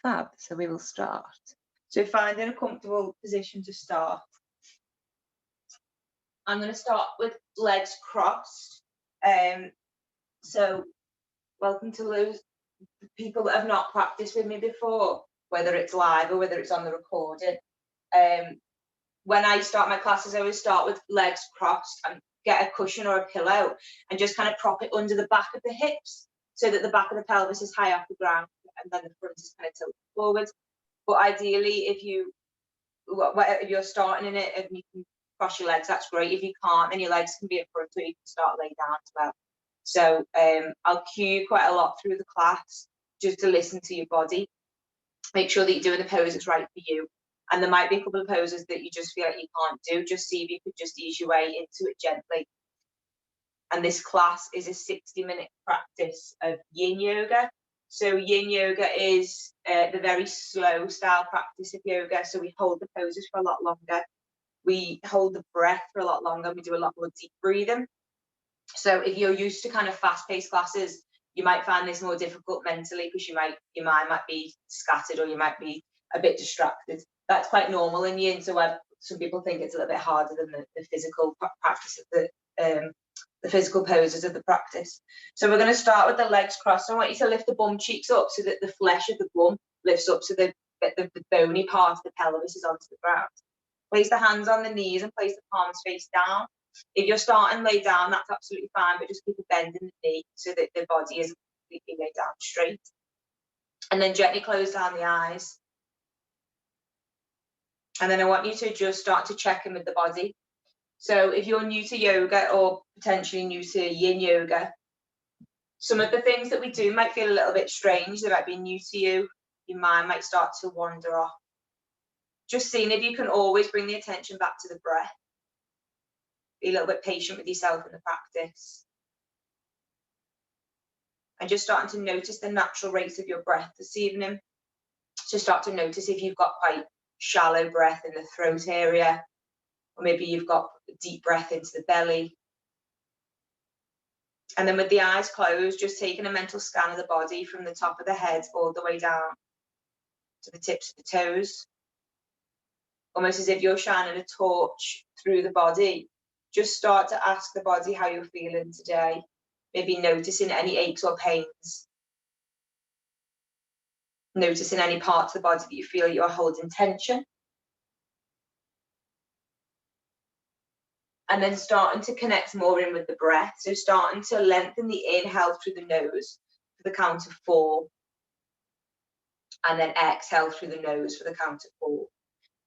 Fab. So we will start. So finding a comfortable position to start. I'm going to start with legs crossed. So welcome to those people that have not practiced with me before, whether it's live or whether it's on the recording. When I start my classes, I always start with legs crossed and get a cushion or a pillow and just kind of prop it under the back of the hips so that the back of the pelvis is high off the ground and then the front is kind of tilted forward. But ideally, if you're starting in it and you can cross your legs, that's great. If you can't, then your legs can be in front, or you can start lay down as well. So I'll cue you quite a lot through the class just to listen to your body. Make sure that you're doing the poses right for you. And there might be a couple of poses that you just feel like you can't do. Just see if you could just ease your way into it gently. And this class is a 60-minute practice of Yin Yoga. So Yin Yoga is the very slow style practice of yoga. So we hold the poses for a lot longer. We hold the breath for a lot longer. We do a lot more deep breathing. So if you're used to kind of fast-paced classes, you might find this more difficult mentally because your mind might be scattered or you might be a bit distracted. That's quite normal in Yin. So some people think it's a little bit harder than the physical practice of the physical poses of the practice. So we're going to start with the legs crossed. I want you to lift the bum cheeks up so that the flesh of the bum lifts up so the bony part of the pelvis is onto the ground. Place the hands on the knees and place the palms face down. If you're starting lay down, that's absolutely fine, but just keep a bend in the knee so that the body is completely laid down straight. And then gently close down the eyes. And then I want you to just start to check in with the body. So if you're new to yoga or potentially new to Yin Yoga, some of the things that we do might feel a little bit strange. They might be new to you. Your mind might start to wander off. Just seeing if you can always bring the attention back to the breath. Be a little bit patient with yourself in the practice. And just starting to notice the natural rate of your breath this evening. So start to notice if you've got quite shallow breath in the throat area, or maybe you've got deep breath into the belly. And then with the eyes closed, just taking a mental scan of the body from the top of the head all the way down to the tips of the toes. Almost as if you're shining a torch through the body. Just start to ask the body how you're feeling today. Maybe noticing any aches or pains. Noticing any parts of the body that you feel you're holding tension. And then starting to connect more in with the breath. So starting to lengthen the inhale through the nose for the count of 4. And then exhale through the nose for the count of 4.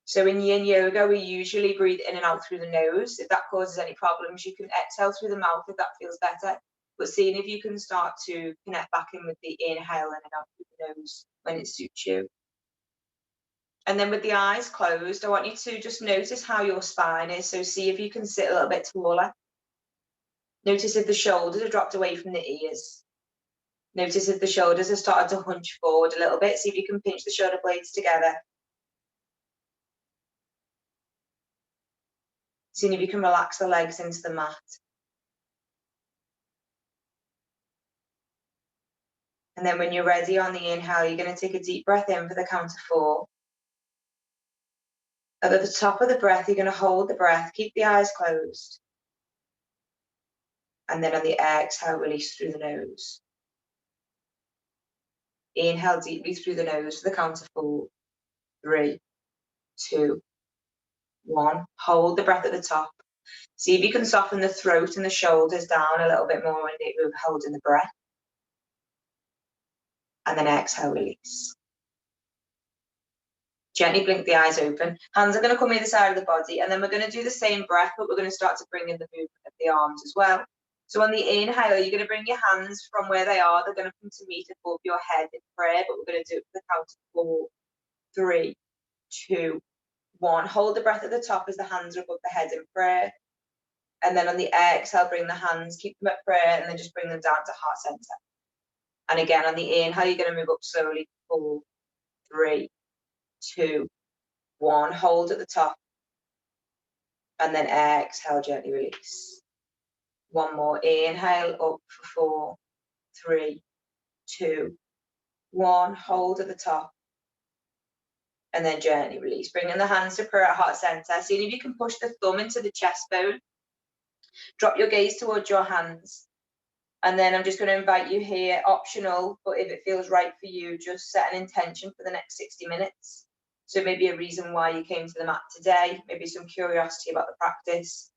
So in Yin Yoga, we usually breathe in and out through the nose. If that causes any problems, you can exhale through the mouth if that feels better. But seeing if you can start to connect back in with the inhale in and out through the nose when it suits you. And then with the eyes closed, I want you to just notice how your spine is. So see if you can sit a little bit taller. Notice if the shoulders are dropped away from the ears. Notice if the shoulders have started to hunch forward a little bit. See if you can pinch the shoulder blades together. Seeing if you can relax the legs into the mat. And then when you're ready on the inhale, you're going to take a deep breath in for the count of 4. At the top of the breath, you're going to hold the breath, keep the eyes closed. And then on the exhale, release through the nose. Inhale deeply through the nose for the count of 4, 3, 2, 1. Hold the breath at the top. See if you can soften the throat and the shoulders down a little bit more when you're holding the breath. And then exhale, release. Gently blink the eyes open. Hands are going to come either side of the body, and then we're going to do the same breath, but we're going to start to bring in the movement of the arms as well. So on the inhale, you're going to bring your hands from where they are. They're going to come to meet above your head in prayer, but we're going to do it for the count of 4, 3, 2, 1. Hold the breath at the top as the hands are above the head in prayer. And then on the exhale, bring the hands, keep them at prayer, and then just bring them down to heart center. And again, on the inhale, you're going to move up slowly. 4, 3, 2, 1. Hold at the top. And then exhale, gently release. One more. Inhale up for 4, 3, 2, 1. Hold at the top. And then gently release, bringing the hands to prayer at heart center. See if you can push the thumb into the chest bone. Drop your gaze towards your hands. And then I'm just going to invite you here, optional, but if it feels right for you, just set an intention for the next 60 minutes. So maybe a reason why you came to the mat today, maybe some curiosity about the practice,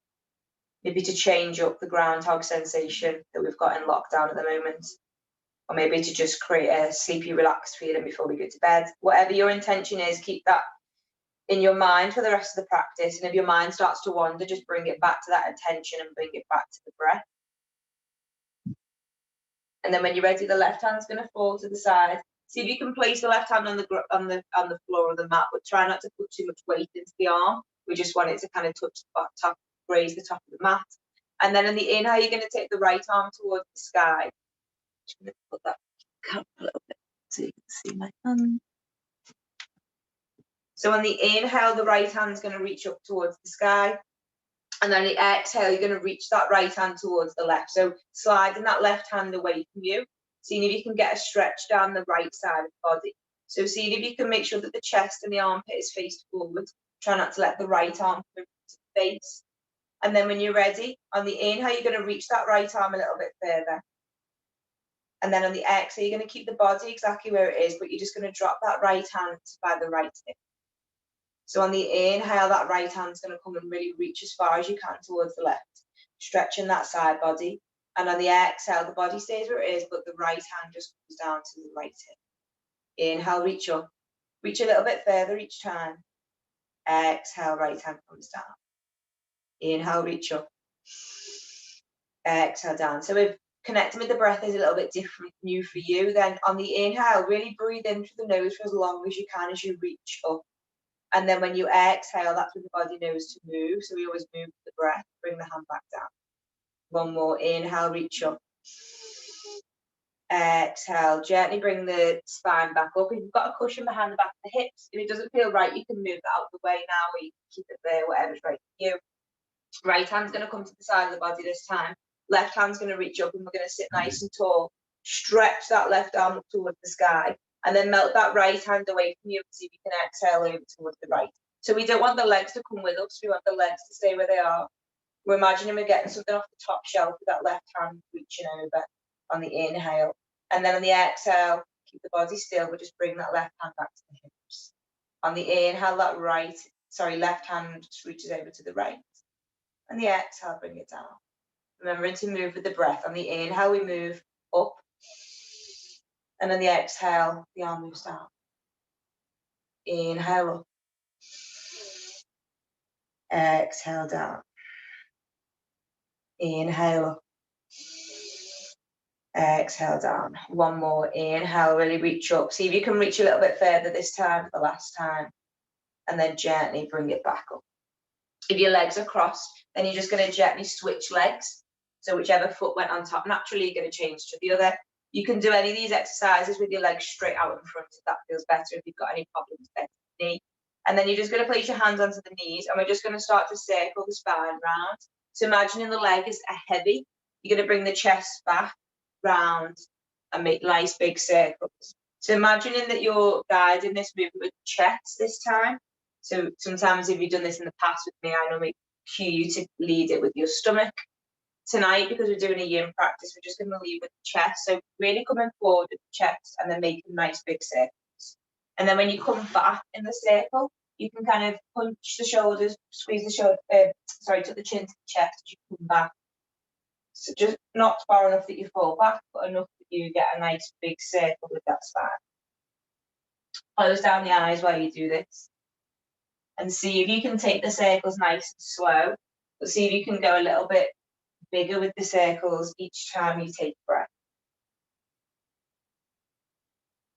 maybe to change up the groundhog sensation that we've got in lockdown at the moment, or maybe to just create a sleepy, relaxed feeling before we go to bed. Whatever your intention is, keep that in your mind for the rest of the practice. And if your mind starts to wander, just bring it back to that intention and bring it back to the breath. And then when you're ready, the left hand's going to fall to the side. See if you can place the left hand on the floor of the mat, but try not to put too much weight into the arm. We just want it to kind of touch the top, graze the top of the mat. And then on the inhale, you're going to take the right arm towards the sky. Just going to put that up a little bit so you can see my hand. So on the inhale, the right hand's going to reach up towards the sky. And then the exhale, you're going to reach that right hand towards the left. So sliding that left hand away from you. Seeing if you can get a stretch down the right side of the body. So seeing if you can make sure that the chest and the armpit is faced forward. Try not to let the right arm move to the face. And then when you're ready, on the inhale, you're going to reach that right arm a little bit further. And then on the exhale, you're going to keep the body exactly where it is, but you're just going to drop that right hand by the right hip. So on the inhale, that right hand's going to come and really reach as far as you can towards the left, stretching that side body. And on the exhale, the body stays where it is, but the right hand just comes down to the right hip. Inhale, reach up. Reach a little bit further each time. Exhale, right hand comes down. Inhale, reach up. Exhale, down. So if connecting with the breath is a little bit different, new for you, then on the inhale, really breathe in through the nose for as long as you can as you reach up. And then when you exhale, that's when the body knows to move. So we always move with the breath. Bring the hand back down. One more. Inhale, reach up. Exhale. Gently bring the spine back up. If you've got a cushion behind the back of the hips, if it doesn't feel right, you can move that out of the way now, or you can keep it there, whatever's right for you. Right hand's going to come to the side of the body this time. Left hand's going to reach up, and we're going to sit nice and tall. Stretch that left arm up towards the sky. And then melt that right hand away from you and see if you can exhale over towards the right. So we don't want the legs to come with us. We want the legs to stay where they are. We're imagining we're getting something off the top shelf with that left hand reaching over on the inhale. And then on the exhale, keep the body still, but just bring that left hand back to the hips. On the inhale, that left hand just reaches over to the right. And the exhale, bring it down. Remembering to move with the breath. On the inhale, we move up. And on the exhale, the arm moves down. Inhale up. Exhale down. Inhale up. Exhale down. One more. Inhale, really reach up. See if you can reach a little bit further this time, the last time. And then gently bring it back up. If your legs are crossed, then you're just going to gently switch legs. So whichever foot went on top, naturally you're going to change to the other. You can do any of these exercises with your legs straight out in front if that feels better, if you've got any problems with the knee. And then you're just going to place your hands onto the knees, and we're just going to start to circle the spine round. So imagining the leg is heavy. You're going to bring the chest back, round, and make nice big circles. So imagining that you're guiding this movement with the chest this time. So sometimes if you've done this in the past with me, I normally cue you to lead it with your stomach. Tonight, because we're doing a yin practice, we're just going to lead with the chest. So really coming forward with the chest and then making nice big circles. And then when you come back in the circle, you can kind of punch the shoulders, squeeze the shoulder, tuck the chin to the chest as you come back. So just not far enough that you fall back, but enough that you get a nice big circle with that spine. Close down the eyes while you do this. And see if you can take the circles nice and slow. But see if you can go a little bit bigger with the circles each time you take breath.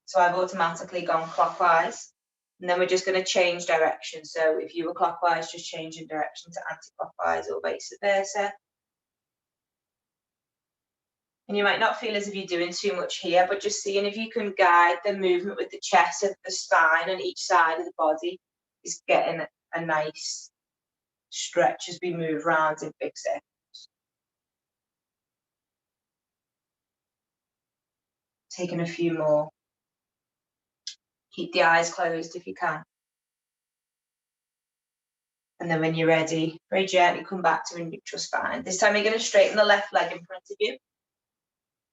So I've automatically gone clockwise. And then we're just going to change direction. So if you were clockwise, just changing direction to anti-clockwise or vice versa. And you might not feel as if you're doing too much here, but just seeing if you can guide the movement with the chest of the spine on each side of the body is getting a nice stretch as we move round in big circles. Taking a few more. Keep the eyes closed if you can. And then when you're ready, very gently come back to a neutral spine. This time you're going to straighten the left leg in front of you.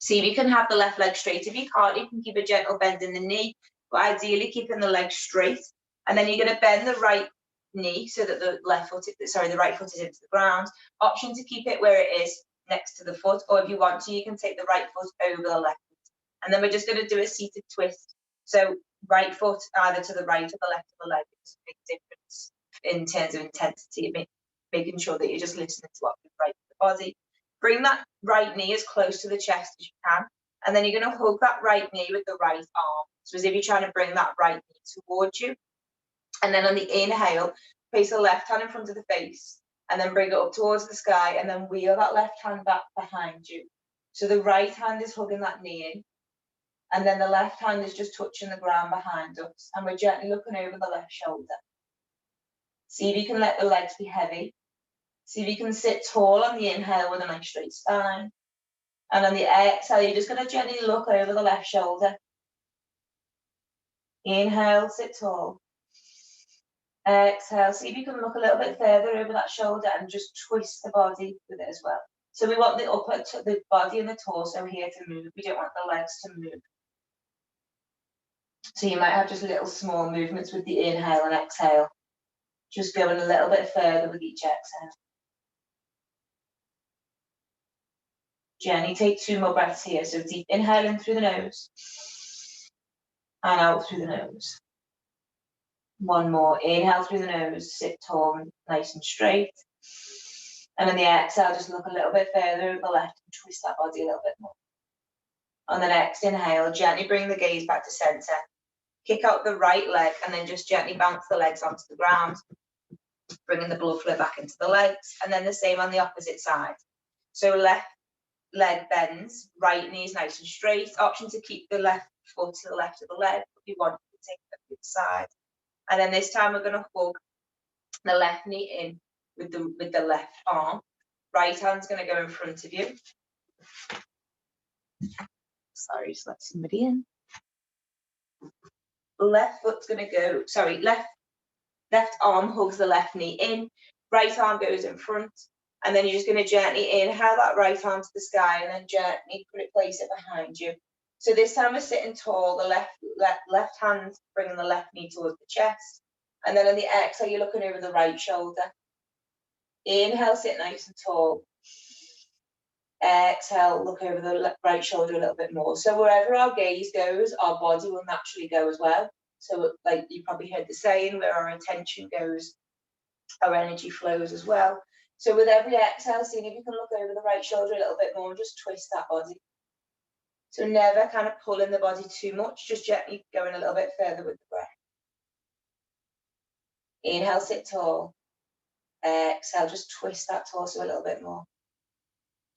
See if you can have the left leg straight. If you can't, you can keep a gentle bend in the knee, but ideally keeping the leg straight. And then you're going to bend the right knee so that the right foot is into the ground. Option to keep it where it is next to the foot, or if you want to, you can take the right foot over the left foot. And then we're just going to do a seated twist. So right foot either to the right or the left of the leg. It's a big difference in terms of intensity, making sure that you're just listening to what feels right for the body. Bring that right knee as close to the chest as you can, and then you're going to hug that right knee with the right arm. So as if you're trying to bring that right knee towards you. And then on the inhale, place the left hand in front of the face, and then bring it up towards the sky, and then wheel that left hand back behind you. So the right hand is hugging that knee in, and then the left hand is just touching the ground behind us, and we're gently looking over the left shoulder. See if you can let the legs be heavy. See if you can sit tall on the inhale with a nice straight spine. And on the exhale, you're just going to gently look over the left shoulder. Inhale, sit tall. Exhale, see if you can look a little bit further over that shoulder and just twist the body with it as well. So we want the body and the torso here to move. We don't want the legs to move. So you might have just little small movements with the inhale and exhale. Just going a little bit further with each exhale. Gently take 2 more breaths here. So deep inhale in through the nose and out through the nose. 1 more. Inhale through the nose, sit tall and nice and straight. And on the exhale, just look a little bit further over the left and twist that body a little bit more. On the next inhale, gently bring the gaze back to center. Kick out the right leg and then just gently bounce the legs onto the ground, bringing the blood flow back into the legs. And then the same on the opposite side. So left leg bends, right knee is nice and straight. Option to keep the left foot to the left of the leg. If you want, you can take it to the side. And then this time we're going to hug the left knee in with the left arm. Right hand's going to go in front of you. Sorry, just let somebody in. Left foot's going to go, left arm hugs the left knee in. Right arm goes in front. And then you're just going to gently inhale that right arm to the sky and then gently place it behind you. So this time we're sitting tall, the left hand bringing the left knee towards the chest. And then on the exhale, you're looking over the right shoulder. Inhale, sit nice and tall. Exhale, look over the right shoulder a little bit more. So wherever our gaze goes, our body will naturally go as well. So like you probably heard the saying, where our attention goes, our energy flows as well. So with every exhale, see if you can look over the right shoulder a little bit more and just twist that body. So never kind of pulling the body too much, just gently going a little bit further with the breath. Inhale, sit tall. Exhale, just twist that torso a little bit more.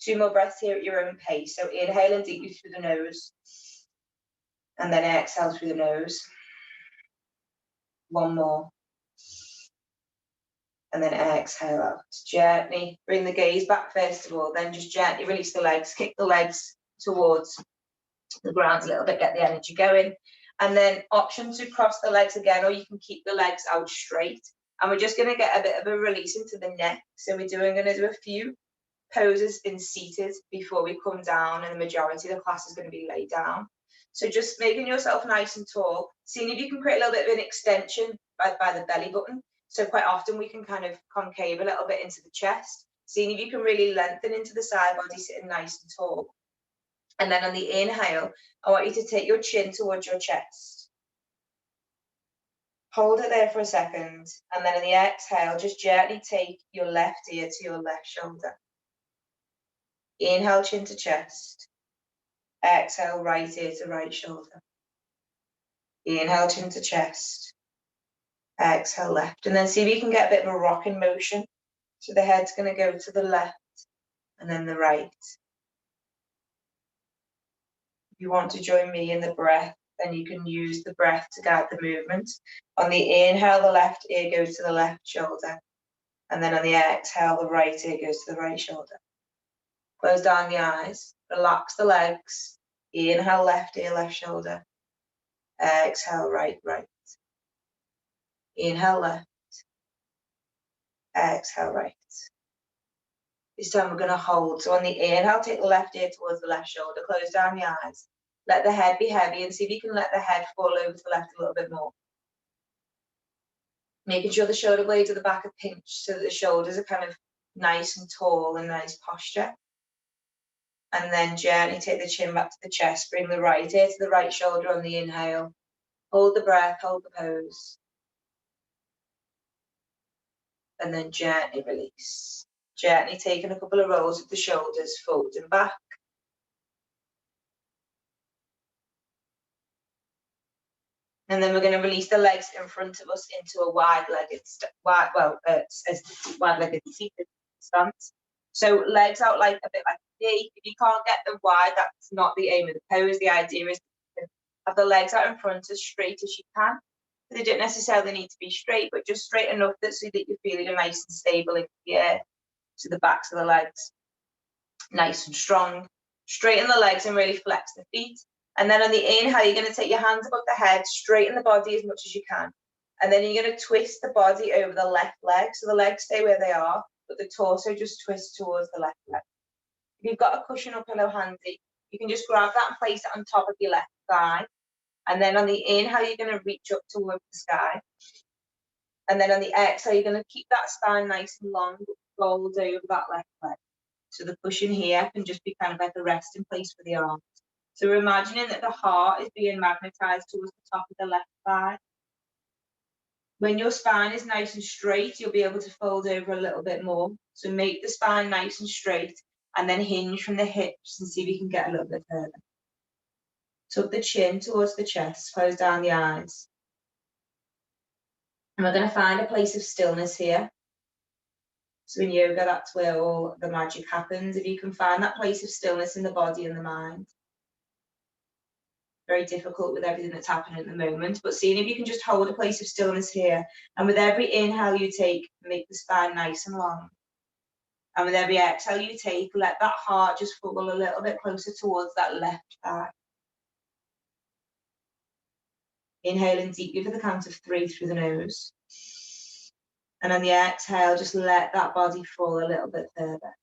2 more breaths here at your own pace. So inhaling deeply through the nose. And then exhale through the nose. 1 more. And then exhale out. Gently bring the gaze back first of all, then just gently release the legs, kick the legs towards the ground a little bit, get the energy going. And then option to cross the legs again, or you can keep the legs out straight. And we're just going to get a bit of a release into the neck. So we're going to do a few poses in seated before we come down, and the majority of the class is going to be laid down. So just making yourself nice and tall, seeing if you can create a little bit of an extension by the belly button. So quite often we can kind of concave a little bit into the chest, seeing if you can really lengthen into the side body, sitting nice and tall. And then on the inhale, I want you to take your chin towards your chest. Hold it there for a second. And then on the exhale, just gently take your left ear to your left shoulder. Inhale, chin to chest. Exhale, right ear to right shoulder. Inhale, chin to chest. Exhale, left. And then see if you can get a bit of a rocking motion. So the head's going to go to the left and then the right. If you want to join me in the breath, then you can use the breath to guide the movement. On the inhale, the left ear goes to the left shoulder. And then on the exhale, the right ear goes to the right shoulder. Close down the eyes, relax the legs. Inhale, left ear, left shoulder. Exhale, right, right. Inhale, left. Exhale, right. This time we're going to hold. So on the inhale, take the left ear towards the left shoulder, close down the eyes. Let the head be heavy and see if you can let the head fall over to the left a little bit more. Making sure the shoulder blades at the back are pinched so that the shoulders are kind of nice and tall and nice posture. And then gently take the chin back to the chest, bring the right ear to the right shoulder on the inhale. Hold the breath, hold the pose. And then gently release. Gently taking a couple of rolls with the shoulders, folding back. And then we're going to release the legs in front of us into a wide-legged seated stance. So legs out like a bit like a D. If you can't get them wide, that's not the aim of the pose. The idea is to have the legs out in front as straight as you can. They don't necessarily need to be straight, but just straight enough so that you're feeling nice and stable in the air. So the backs of the legs, nice and strong. Straighten the legs and really flex the feet. And then on the inhale, you're going to take your hands above the head, straighten the body as much as you can. And then you're going to twist the body over the left leg. So the legs stay where they are, but the torso just twists towards the left leg. If you've got a cushion or pillow handy, you can just grab that and place it on top of your left thigh. And then on the inhale, you're going to reach up towards the sky. And then on the exhale, you're going to keep that spine nice and long, fold over that left leg. So the cushion here can just be kind of like a resting place for the arms. So we're imagining that the heart is being magnetized towards the top of the left thigh. When your spine is nice and straight, you'll be able to fold over a little bit more. So make the spine nice and straight and then hinge from the hips and see if you can get a little bit further. Tuck the chin towards the chest, close down the eyes. And we're going to find a place of stillness here. So in yoga, that's where all the magic happens. If you can find that place of stillness in the body and the mind. Very difficult with everything that's happening at the moment, but seeing if you can just hold a place of stillness here. And with every inhale you take, make the spine nice and long. And with every exhale you take, let that heart just fall a little bit closer towards that left thigh. Inhaling deeply for the count of 3 through the nose. And on the exhale, just let that body fall a little bit further.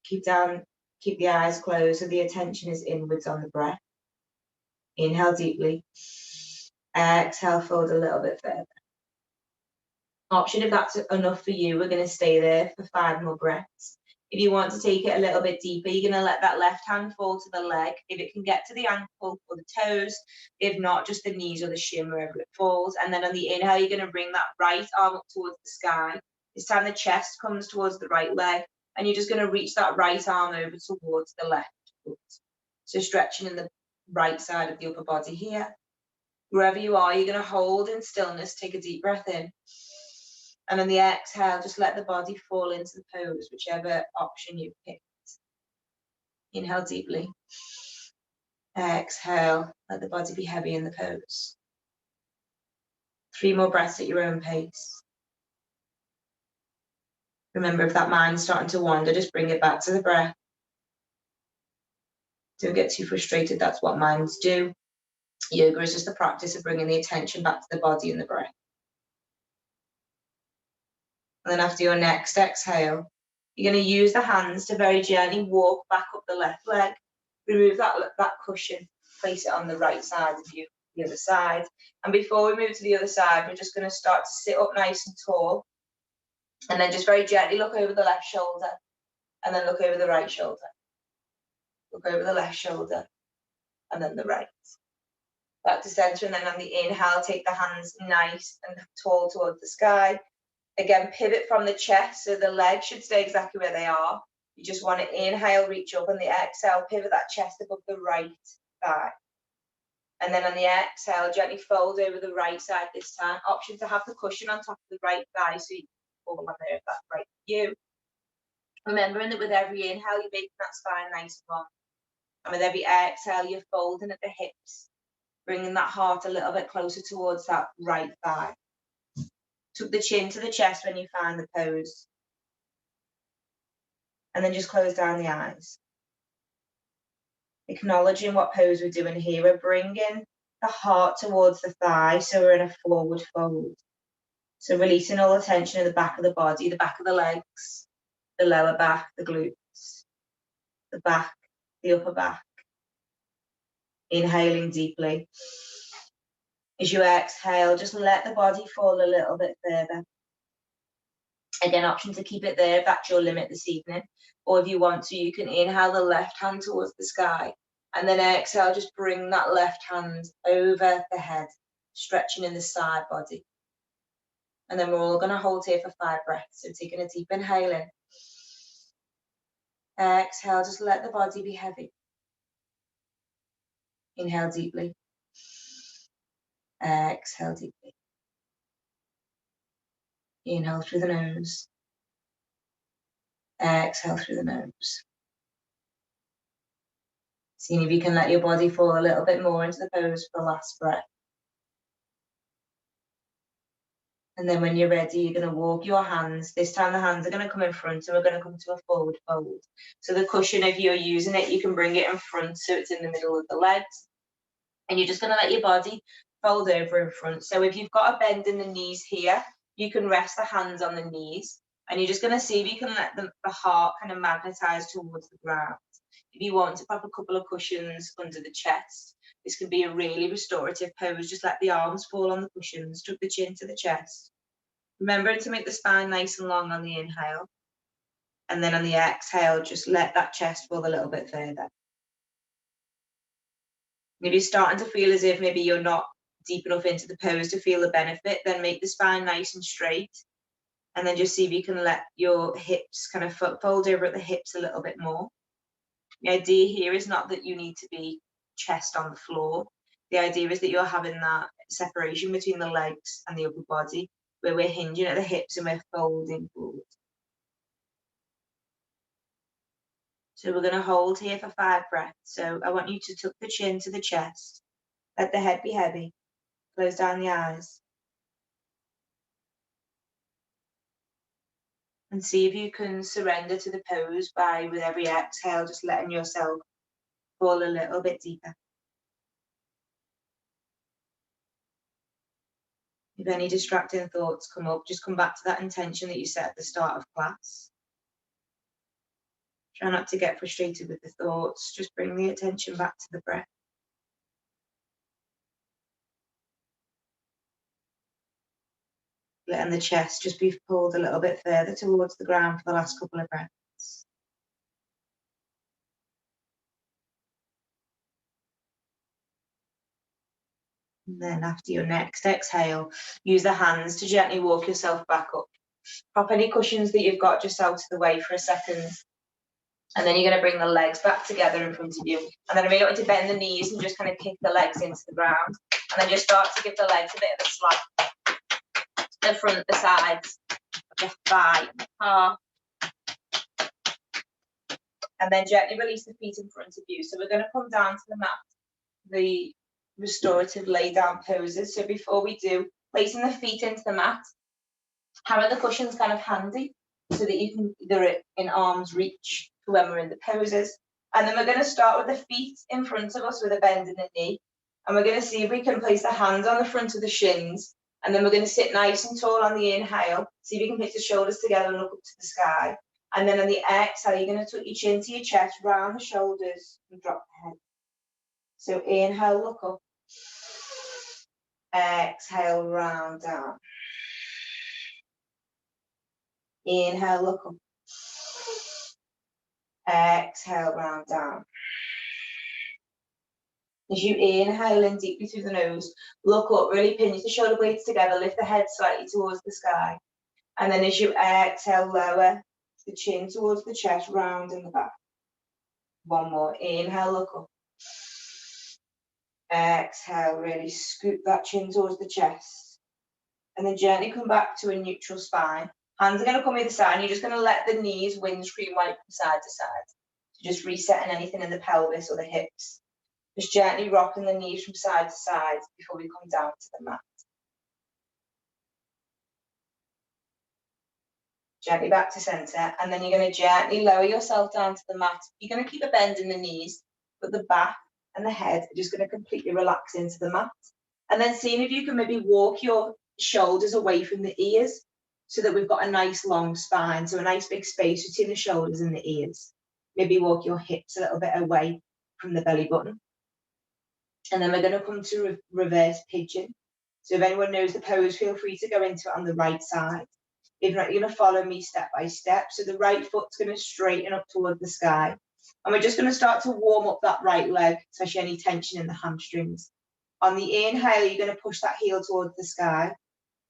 Keep the eyes closed so the attention is inwards on the breath. Inhale deeply. Exhale, fold a little bit further. Option if that's enough for you, we're going to stay there for 5 more breaths. If you want to take it a little bit deeper, you're going to let that left hand fall to the leg. If it can get to the ankle or the toes, if not, just the knees or the shin, wherever it falls. And then on the inhale, you're going to bring that right arm up towards the sky. This time the chest comes towards the right leg, and you're just going to reach that right arm over towards the left foot. So stretching in the right side of the upper body here. Wherever you are, you're going to hold in stillness, take a deep breath in. And on the exhale, just let the body fall into the pose, whichever option you picked. Inhale deeply. Exhale, let the body be heavy in the pose. 3 more breaths at your own pace. Remember, if that mind's starting to wander, just bring it back to the breath. Don't get too frustrated, that's what minds do. Yoga is just the practice of bringing the attention back to the body and the breath. And then after your next exhale, you're going to use the hands to very gently walk back up the left leg. Remove that cushion, place it on the right side of you, the other side. And before we move to the other side, we're just going to start to sit up nice and tall. And then just very gently look over the left shoulder. And then look over the right shoulder. Look over the left shoulder. And then the right. Back to center. And then on the inhale, take the hands nice and tall towards the sky. Again, pivot from the chest, so the legs should stay exactly where they are. You just want to inhale, reach up, on the exhale, pivot that chest above the right thigh. And then on the exhale, gently fold over the right side this time. Option to have the cushion on top of the right thigh, so you can fall on there if that's right for you. Remembering that with every inhale, you're making that spine nice and long. And with every exhale, you're folding at the hips, bringing that heart a little bit closer towards that right thigh. Tuck the chin to the chest when you find the pose. And then just close down the eyes. Acknowledging what pose we're doing here. We're bringing the heart towards the thigh, so we're in a forward fold. So releasing all the tension in the back of the body, the back of the legs, the lower back, the glutes, the back, the upper back. Inhaling deeply. As you exhale, just let the body fall a little bit further. Again, option to keep it there if that's your limit this evening. Or if you want to, you can inhale the left hand towards the sky. And then exhale, just bring that left hand over the head, stretching in the side body. And then we're all going to hold here for 5 breaths. So taking a deep inhale in. Exhale, just let the body be heavy. Inhale deeply. Exhale deeply. Inhale through the nose. Exhale through the nose. Seeing if you can let your body fall a little bit more into the pose for the last breath. And then when you're ready, you're going to walk your hands. This time the hands are going to come in front, and we're going to come to a forward fold. So the cushion, if you're using it, you can bring it in front so it's in the middle of the legs. And you're just going to let your body fold over in front. So if you've got a bend in the knees here, you can rest the hands on the knees. And you're just going to see if you can let the heart kind of magnetize towards the ground. If you want to pop a couple of cushions under the chest, this can be a really restorative pose. Just let the arms fall on the cushions, tuck the chin to the chest. Remember to make the spine nice and long on the inhale. And then on the exhale, just let that chest fall a little bit further. If you're starting to feel as if maybe you're not deep enough into the pose to feel the benefit, then make the spine nice and straight. And then just see if you can let your hips kind of fold over at the hips a little bit more. The idea here is not that you need to be chest on the floor. The idea is that you're having that separation between the legs and the upper body, where we're hinging at the hips and we're folding forward. So we're going to hold here for 5 breaths. So I want you to tuck the chin to the chest. Let the head be heavy. Close down the eyes. And see if you can surrender to the pose by, with every exhale, just letting yourself fall a little bit deeper. If any distracting thoughts come up, just come back to that intention that you set at the start of class. Try not to get frustrated with the thoughts. Just bring the attention back to the breath. Letting the chest just be pulled a little bit further towards the ground for the last couple of breaths. And then after your next exhale, use the hands to gently walk yourself back up. Pop any cushions that you've got just out of the way for a second. And then you're going to bring the legs back together in front of you. And then I really want you to bend the knees and just kind of kick the legs into the ground. And then just start to give the legs a bit of a slap. The front, the sides, the thigh, the calf. And then gently release the feet in front of you. So we're going to come down to the mat, the restorative lay down poses. So before we do, placing the feet into the mat, having the cushions kind of handy so that you can either in arm's reach for when we're in the poses. And then we're going to start with the feet in front of us with a bend in the knee. And we're going to see if we can place the hands on the front of the shins. And then we're going to sit nice and tall on the inhale. See if you can pitch the shoulders together and look up to the sky. And then on the exhale, you're going to tuck your chin to your chest, round the shoulders and drop the head. So inhale, look up. Exhale, round down. Inhale, look up. Exhale, round down. As you inhale in deeply through the nose, look up, really pinch the shoulder blades together, lift the head slightly towards the sky. And then as you exhale, lower the chin towards the chest, round in the back. One more. Inhale, look up. Exhale, really scoop that chin towards the chest. And then gently come back to a neutral spine. Hands are going to come either side, and you're just going to let the knees windscreen wipe from side to side. So just resetting anything in the pelvis or the hips. Just gently rocking the knees from side to side before we come down to the mat. Gently back to center, and then you're going to gently lower yourself down to the mat. You're going to keep a bend in the knees, but the back and the head are just going to completely relax into the mat. And then seeing if you can maybe walk your shoulders away from the ears so that we've got a nice long spine, so a nice big space between the shoulders and the ears. Maybe walk your hips a little bit away from the belly button. And then we're going to come to reverse pigeon. So if anyone knows the pose, feel free to go into it on the right side. If not, you're going to follow me step by step. So the right foot's going to straighten up towards the sky. And we're just going to start to warm up that right leg, especially any tension in the hamstrings. On the inhale, you're going to push that heel towards the sky.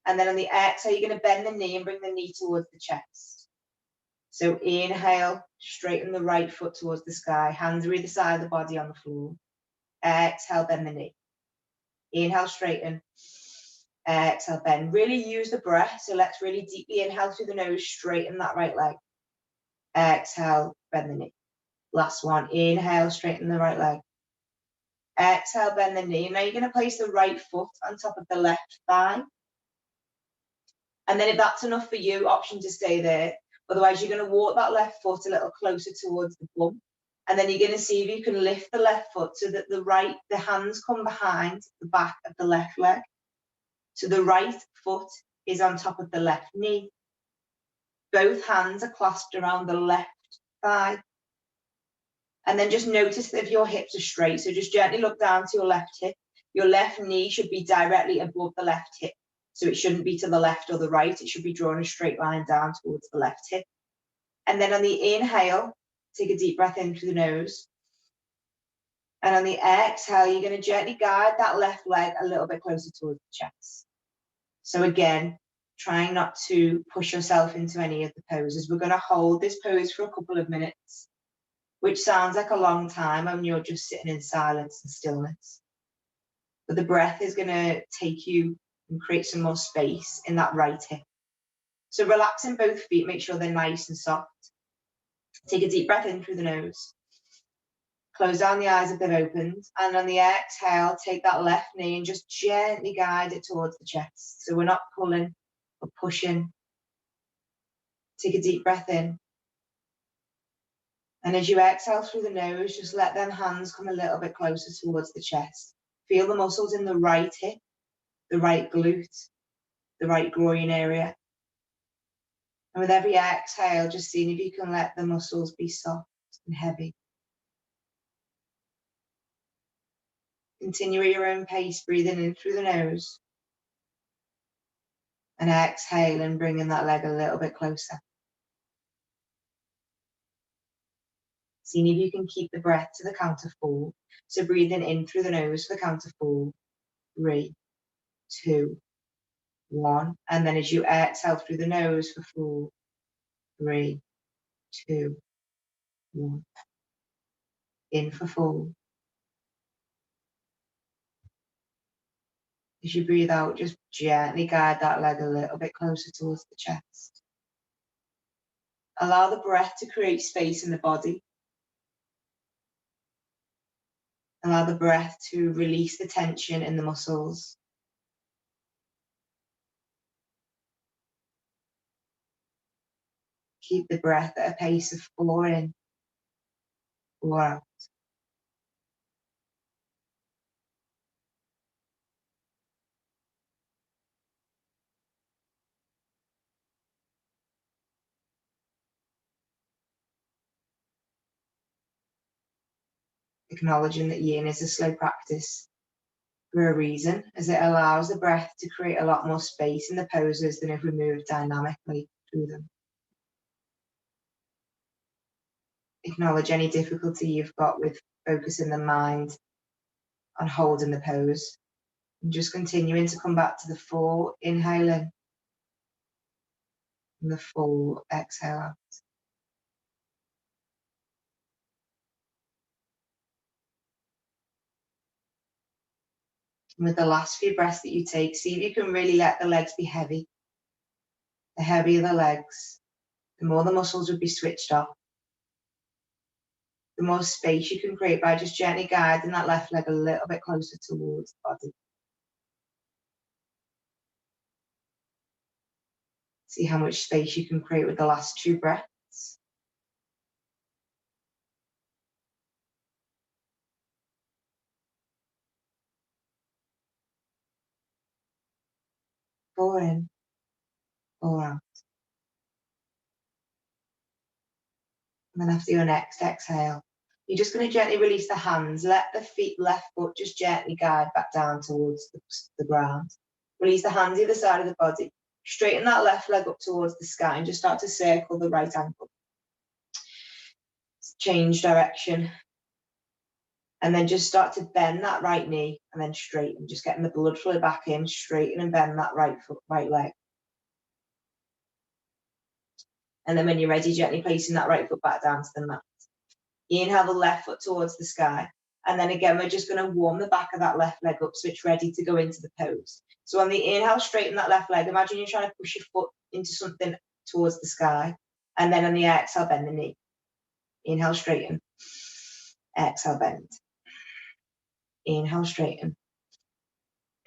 And then on the exhale, you're going to bend the knee and bring the knee towards the chest. So inhale, straighten the right foot towards the sky. Hands are either side of the body on the floor. Exhale, bend the knee. Inhale, straighten. Exhale, bend. Really use the breath. So let's really deeply inhale through the nose, straighten that right leg. Exhale, bend the knee. Last one. Inhale, straighten the right leg. Exhale, bend the knee. Now you're going to place the right foot on top of the left thigh. And then if that's enough for you, option to stay there. Otherwise, you're going to walk that left foot a little closer towards the bum. And then you're going to see if you can lift the left foot so that the hands come behind the back of the left leg. So the right foot is on top of the left knee. Both hands are clasped around the left thigh. And then just notice that if your hips are straight, so just gently look down to your left hip. Your left knee should be directly above the left hip. So it shouldn't be to the left or the right. It should be drawn a straight line down towards the left hip. And then on the inhale, take a deep breath in through the nose. And on the exhale, you're going to gently guide that left leg a little bit closer towards the chest. So again, trying not to push yourself into any of the poses. We're going to hold this pose for a couple of minutes, which sounds like a long time when you're just sitting in silence and stillness. But the breath is going to take you and create some more space in that right hip. So relaxing both feet, make sure they're nice and soft. Take a deep breath in through the nose. Close down the eyes if they've opened. And on the exhale, take that left knee and just gently guide it towards the chest. So we're not pulling or pushing. Take a deep breath in. And as you exhale through the nose, just let them hands come a little bit closer towards the chest. Feel the muscles in the right hip, the right glute, the right groin area. And with every exhale, just seeing if you can let the muscles be soft and heavy. Continue at your own pace, breathing in through the nose. And exhale and bringing that leg a little bit closer. Seeing if you can keep the breath to the count of 4. So breathing in through the nose for the count of 4, 3, 2, 1. And then as you exhale through the nose for 4, 3, 2, 1. In for 4. As you breathe out, just gently guide that leg a little bit closer towards the chest. Allow the breath to create space in the body. Allow the breath to release the tension in the muscles. Keep the breath at a pace of 4 in, 4 out. Acknowledging that Yin is a slow practice for a reason, as it allows the breath to create a lot more space in the poses than if we move dynamically through them. Acknowledge any difficulty you've got with focusing the mind on holding the pose. And just continuing to come back to the 4, inhaling, and the 4, exhale out. And with the last few breaths that you take, see if you can really let the legs be heavy. The heavier the legs, the more the muscles would be switched off. The more space you can create by just gently guiding that left leg a little bit closer towards the body. See how much space you can create with the last 2 breaths. 4 in, 4 out. And then after your next exhale, you're just going to gently release the hands. Let the left foot just gently guide back down towards the ground. Release the hands either side of the body. Straighten that left leg up towards the sky and just start to circle the right ankle. Change direction. And then just start to bend that right knee and then straighten. Just getting the blood flow back in, straighten and bend that right foot, right leg. And then when you're ready, gently placing that right foot back down to the mat. Inhale the left foot towards the sky. And then again, we're just going to warm the back of that left leg up so it's ready to go into the pose. So on the inhale, straighten that left leg. Imagine you're trying to push your foot into something towards the sky. And then on the exhale, bend the knee. Inhale, straighten. Exhale, bend. Inhale, straighten.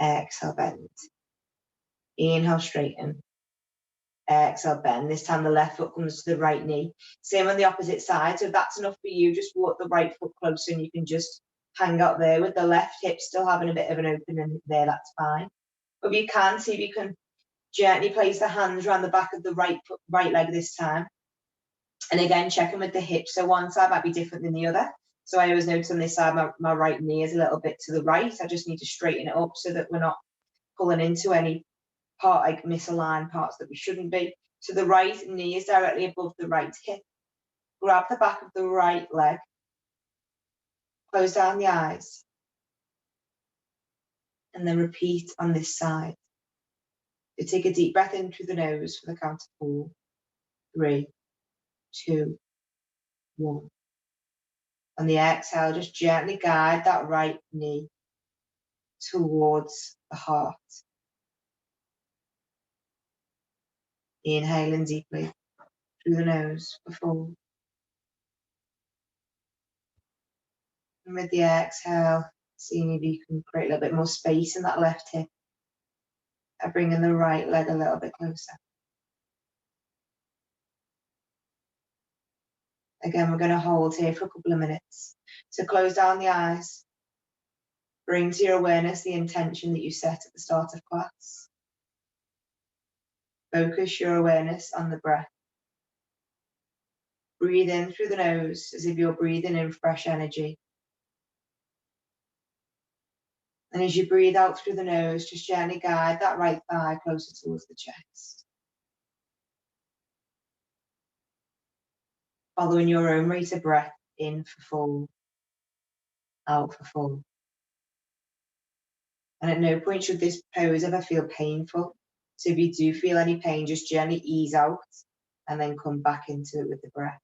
Exhale, bend. Inhale, straighten. Exhale, bend. This time the left foot comes to the right knee. Same on the opposite side. So if that's enough for you, just walk the right foot closer and you can just hang out there with the left hip still having a bit of an opening there, that's fine. But if you can, see if you can gently place the hands around the back of the right foot, right leg this time. And again, checking with the hips. So one side might be different than the other. So I always notice on this side, my right knee is a little bit to the right. I just need to straighten it up so that we're not pulling into any part, like misaligned parts that we shouldn't be. So the right knee is directly above the right hip. Grab the back of the right leg. Close down the eyes. And then repeat on this side. So take a deep breath in through the nose for the count of 4, 3, 2, 1. On the exhale, just gently guide that right knee towards the heart. Inhaling deeply through the nose for 4. And with the exhale, seeing if you can create a little bit more space in that left hip. And bringing the right leg a little bit closer. Again, we're going to hold here for a couple of minutes. So close down the eyes. Bring to your awareness the intention that you set at the start of class. Focus your awareness on the breath. Breathe in through the nose as if you're breathing in fresh energy. And as you breathe out through the nose, just gently guide that right thigh closer towards the chest. Following your own rate of breath, in for 4, out for 4. And at no point should this pose ever feel painful. So if you do feel any pain, just gently ease out and then come back into it with the breath.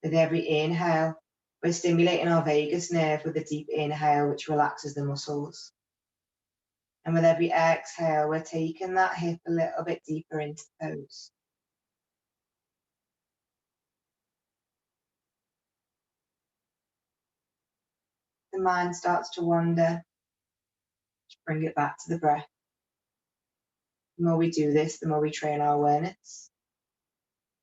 With every inhale, we're stimulating our vagus nerve with a deep inhale, which relaxes the muscles. And with every exhale, we're taking that hip a little bit deeper into the pose. The mind starts to wander, just bring it back to the breath. The more we do this, the more we train our awareness,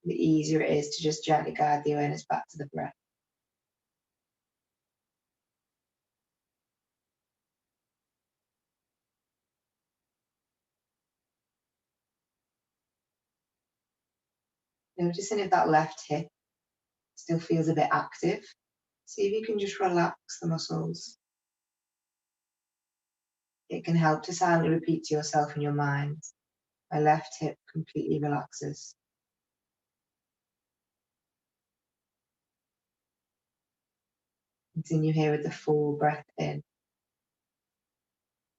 the easier it is to just gently guide the awareness back to the breath. Noticing if that left hip still feels a bit active. See if you can just relax the muscles. It can help to silently repeat to yourself in your mind, my left hip completely relaxes. Continue here with the full breath in,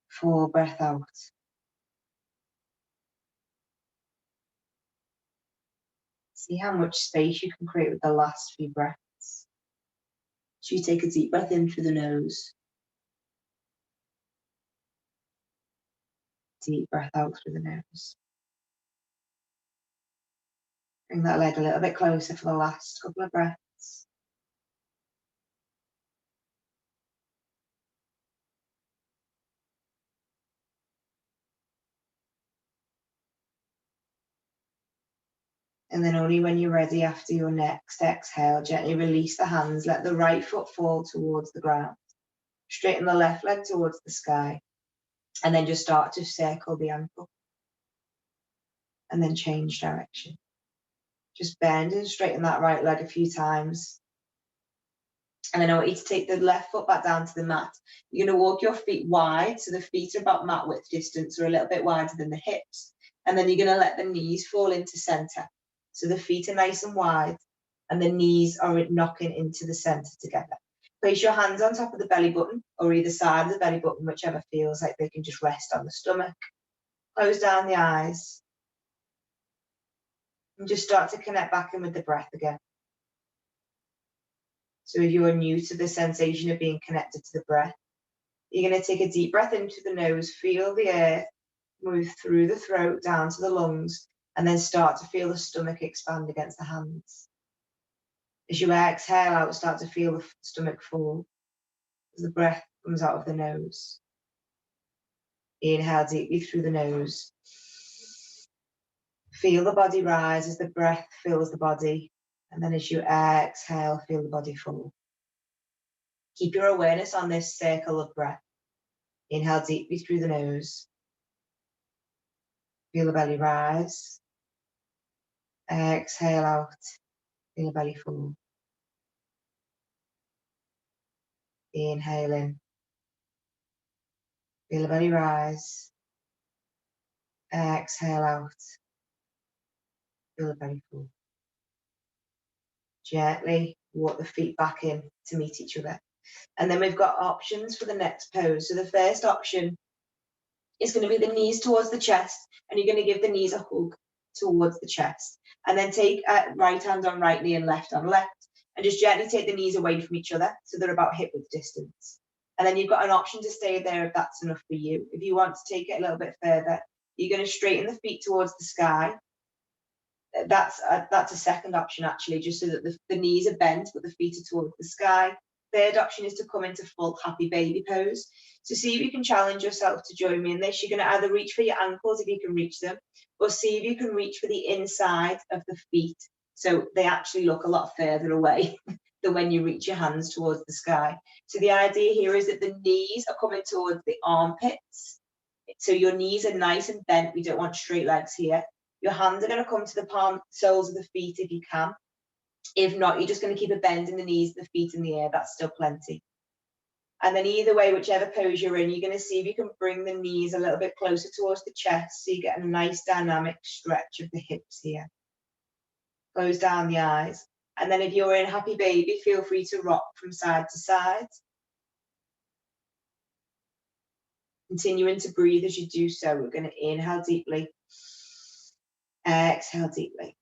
full breath out. See how much space you can create with the last few breaths. So you take a deep breath in through the nose. Deep breath out through the nose. Bring that leg a little bit closer for the last couple of breaths. And then only when you're ready after your next exhale, gently release the hands. Let the right foot fall towards the ground. Straighten the left leg towards the sky. And then just start to circle the ankle. And then change direction. Just bend and straighten that right leg a few times. And then I want you to take the left foot back down to the mat. You're going to walk your feet wide, so the feet are about mat width distance or a little bit wider than the hips. And then you're going to let the knees fall into center. So the feet are nice and wide and the knees are knocking into the center together. Place your hands on top of the belly button or either side of the belly button, whichever feels like they can just rest on the stomach. Close down the eyes. And just start to connect back in with the breath again. So if you are new to the sensation of being connected to the breath, you're going to take a deep breath into the nose, feel the air move through the throat down to the lungs, and then start to feel the stomach expand against the hands. As you exhale out, start to feel the stomach fall as the breath comes out of the nose. Inhale deeply through the nose. Feel the body rise as the breath fills the body, and then as you exhale, feel the body fall. Keep your awareness on this circle of breath. Inhale deeply through the nose. Feel the belly rise. Exhale out. Feel the belly fall. Inhale in. Feel the belly rise. Exhale out. Feel the belly fall. Gently walk the feet back in to meet each other. And then we've got options for the next pose. So the first option is going to be the knees towards the chest, and you're going to give the knees a hug towards the chest. And then take right hand on right knee and left on left, and just gently take the knees away from each other so they're about hip width distance. And then you've got an option to stay there if that's enough for you. If you want to take it a little bit further, you're going to straighten the feet towards the sky. That's a second option actually, just so that the knees are bent but the feet are towards the sky. Third option is to come into full happy baby pose. So see if you can challenge yourself to join me in this. You're going to either reach for your ankles if you can reach them, or see if you can reach for the inside of the feet. So they actually look a lot further away than when you reach your hands towards the sky. So the idea here is that the knees are coming towards the armpits. So your knees are nice and bent. We don't want straight legs here. Your hands are going to come to the palm soles of the feet if you can. If not, you're just going to keep a bend in the knees, the feet in the air. That's still plenty. And then either way, whichever pose you're in, you're going to see if you can bring the knees a little bit closer towards the chest so you get a nice dynamic stretch of the hips here. Close down the eyes. And then if you're in happy baby, feel free to rock from side to side. Continuing to breathe as you do so. We're going to inhale deeply. Exhale deeply.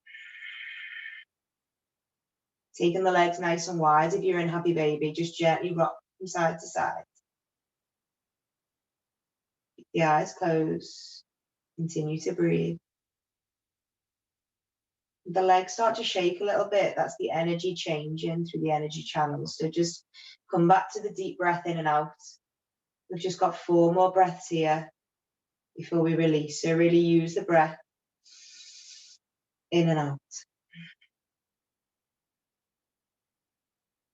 Taking the legs nice and wide. If you're in happy baby, just gently rock from side to side. Keep the eyes closed. Continue to breathe. The legs start to shake a little bit. That's the energy changing through the energy channels. So just come back to the deep breath in and out. We've just got 4 more breaths here before we release. So really use the breath in and out.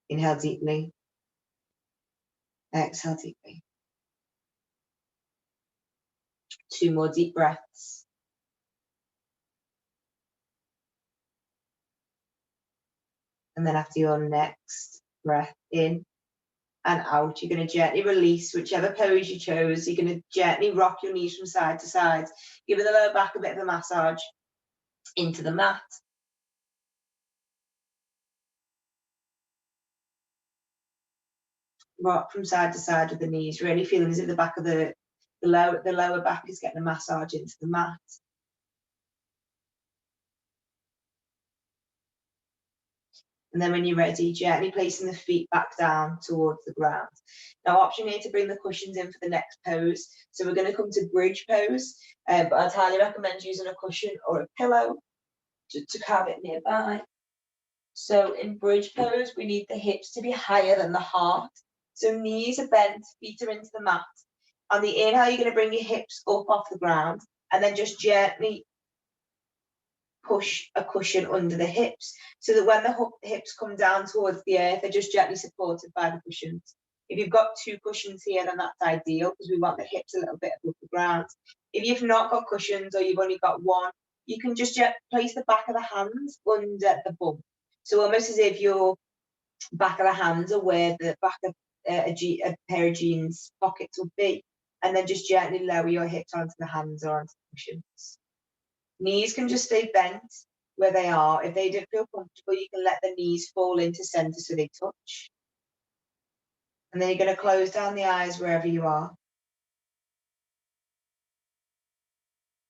Inhale deeply. Exhale deeply. 2 more deep breaths. And then after your next breath in and out, you're going to gently release whichever pose you chose. You're going to gently rock your knees from side to side, giving the lower back a bit of a massage into the mat. Rock from side to side with the knees, really feeling as if the back of the lower back is getting a massage into the mat. And then when you're ready, gently placing the feet back down towards the ground. Now, option here to bring the cushions in for the next pose. So we're going to come to bridge pose, but I'd highly recommend using a cushion or a pillow to have it nearby. So in bridge pose, we need the hips to be higher than the heart. So knees are bent, feet are into the mat. On the inhale, you're going to bring your hips up off the ground and then just gently push a cushion under the hips so that when the hips come down towards the earth, they're just gently supported by the cushions. If you've got 2 cushions here, then that's ideal because we want the hips a little bit above the ground. If you've not got cushions or you've only got one, you can just place the back of the hands under the bum. So almost as if your back of the hands are where the back of a pair of jeans pockets would be. And then just gently lower your hips onto the hands or onto the cushions. Knees can just stay bent where they are. If they don't feel comfortable, you can let the knees fall into center so they touch. And then you're going to close down the eyes wherever you are.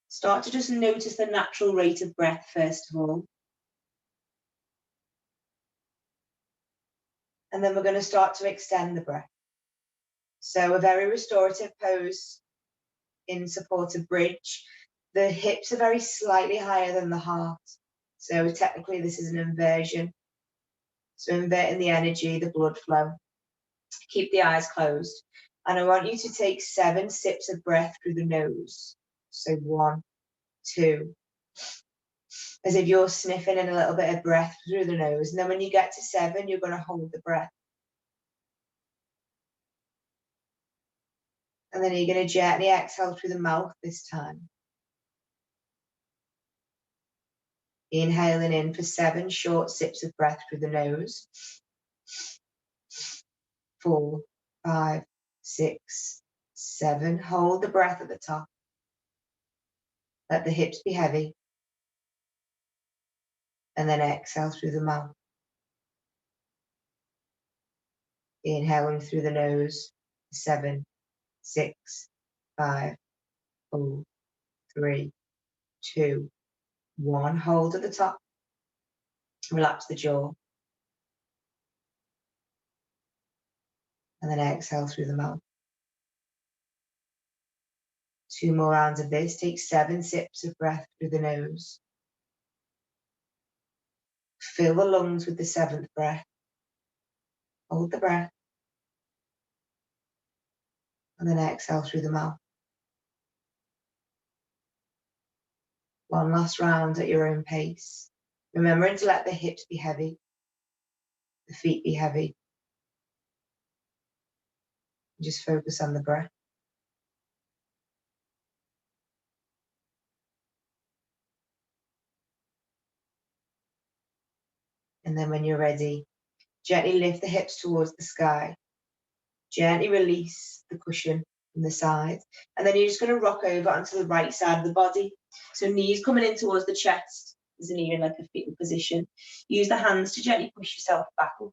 Start to just notice the natural rate of breath first of all. And then we're going to start to extend the breath. So a very restorative pose in supported bridge. The hips are very slightly higher than the heart. So technically this is an inversion. So inverting the energy, the blood flow. Keep the eyes closed. And I want you to take 7 sips of breath through the nose. So 1, 2. As if you're sniffing in a little bit of breath through the nose. And then when you get to 7, you're going to hold the breath. And then you're going to gently exhale through the mouth this time. Inhaling in for 7 short sips of breath through the nose. 4, 5, 6, 7. Hold the breath at the top. Let the hips be heavy. And then exhale through the mouth. Inhaling through the nose. 7, 6, 5, 4, 3, 2, 1. Hold at the top. Relax the jaw. And then exhale through the mouth. 2 more rounds of this. Take 7 sips of breath through the nose. Fill the lungs with the 7th breath. Hold the breath. And then exhale through the mouth. One last round at your own pace. Remembering to let the hips be heavy, the feet be heavy. Just focus on the breath. And then when you're ready, gently lift the hips towards the sky. Gently release the cushion from the side. And then you're just going to rock over onto the right side of the body. So knees coming in towards the chest. As an even like a fetal position. Use the hands to gently push yourself back up.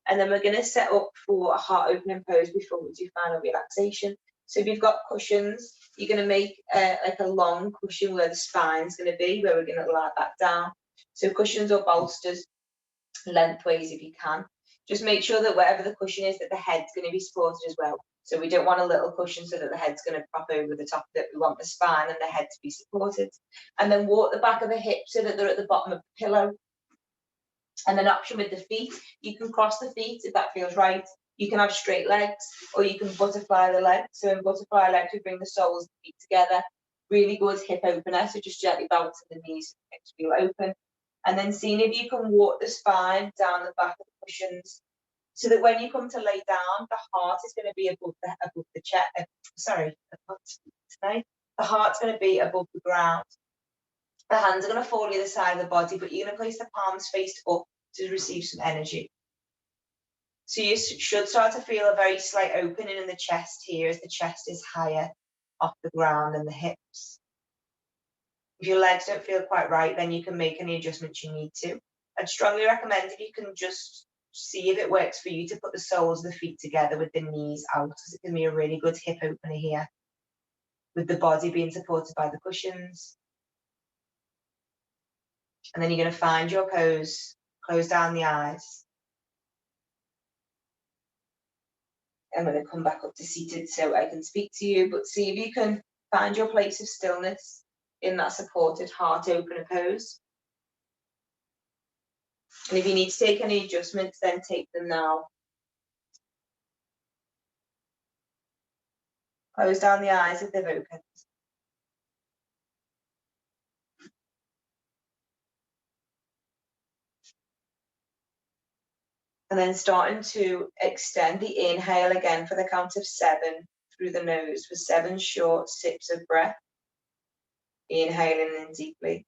And then we're going to set up for a heart opening pose before we do final relaxation. So if you've got cushions, you're going to make like a long cushion where the spine's going to be, where we're going to lie back down. So cushions or bolsters, lengthways if you can. Just make sure that wherever the cushion is, that the head's going to be supported as well. So we don't want a little cushion so that the head's going to prop over the top of it. We want the spine and the head to be supported. And then walk the back of the hips so that they're at the bottom of the pillow. And then option with the feet, you can cross the feet if that feels right. You can have straight legs or you can butterfly the legs. So in butterfly legs, we bring the soles of the feet together. Really good hip opener. So just gently bouncing the knees, hips feel open. And then seeing if you can walk the spine down the back of the cushions so that when you come to lay down, the heart is going to be above the chest. The heart's going to be above the ground. The hands are going to fall either side of the body, but you're going to place the palms faced up to receive some energy. So you should start to feel a very slight opening in the chest here as the chest is higher off the ground than the hips. If your legs don't feel quite right, then you can make any adjustments you need to. I'd strongly recommend if you can just see if it works for you to put the soles of the feet together with the knees out, because it can be a really good hip opener here, with the body being supported by the cushions. And then you're going to find your pose, close down the eyes. I'm going to come back up to seated so I can speak to you, but see if you can find your place of stillness in that supported heart opener pose. And if you need to take any adjustments, then take them now. Close down the eyes if they've opened. And then starting to extend the inhale again for the count of 7 through the nose for 7 short sips of breath. Inhaling in deeply.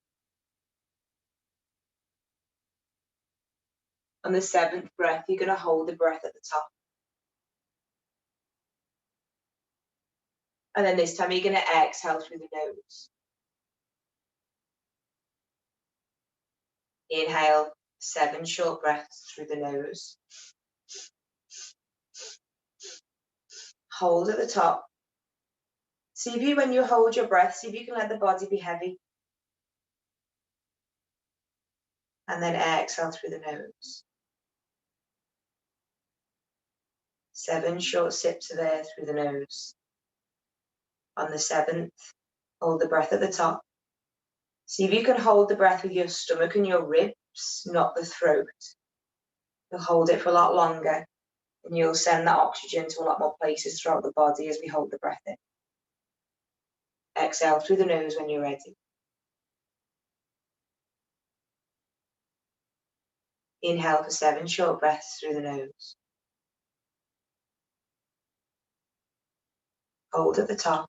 On the 7th breath, you're going to hold the breath at the top. And then this time you're going to exhale through the nose. Inhale 7 short breaths through the nose. Hold at the top. See if you, when you hold your breath, see if you can let the body be heavy. And then exhale through the nose. 7 short sips of air through the nose. On the 7th, hold the breath at the top. See if you can hold the breath with your stomach and your ribs, not the throat. You'll hold it for a lot longer, and you'll send that oxygen to a lot more places throughout the body as we hold the breath in. Exhale through the nose when you're ready. Inhale for 7 short breaths through the nose. Hold at the top.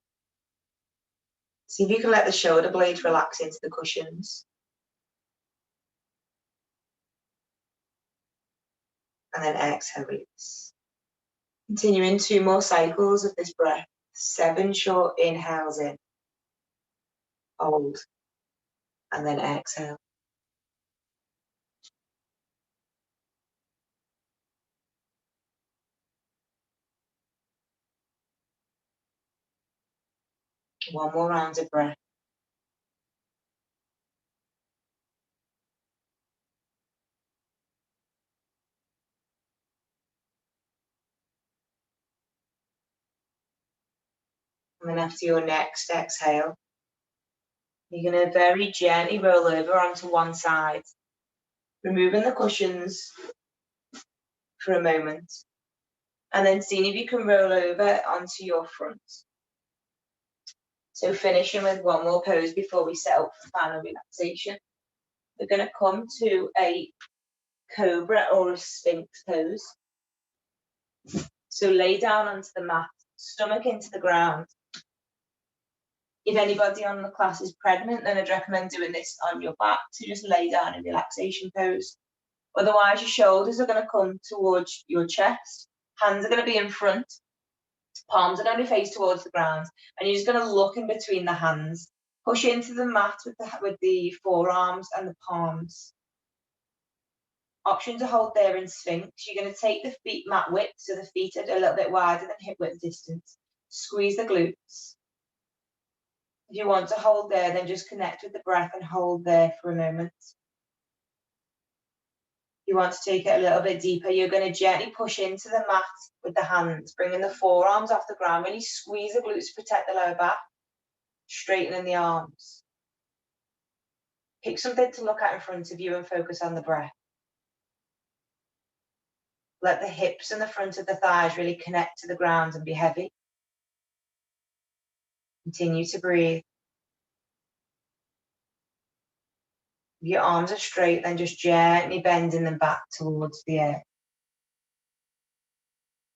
See if you can let the shoulder blades relax into the cushions. And then exhale, release. Continuing 2 more cycles of this breath. 7 short inhales in. Hold. And then exhale. One more round of breath. And then after your next exhale, you're going to very gently roll over onto one side, removing the cushions for a moment, and then seeing if you can roll over onto your front. So finishing with one more pose before we set up for final relaxation. We're going to come to a cobra or a sphinx pose. So lay down onto the mat, stomach into the ground. If anybody on the class is pregnant, then I'd recommend doing this on your back, so just lay down in relaxation pose. Otherwise, your shoulders are going to come towards your chest, hands are going to be in front, palms are going to be faced towards the ground, and you're just going to look in between the hands. Push into the mat with the forearms and the palms. Option to hold there in Sphinx. You're going to take the feet mat width, so the feet are a little bit wider than hip width distance. Squeeze the glutes. If you want to hold there, then just connect with the breath and hold there for a moment. If you want to take it a little bit deeper, you're going to gently push into the mat with the hands, bringing the forearms off the ground. Really squeeze the glutes to protect the lower back. Straightening the arms. Pick something to look at in front of you and focus on the breath. Let the hips and the front of the thighs really connect to the ground and be heavy. Continue to breathe. If your arms are straight, then just gently bending them back towards the air.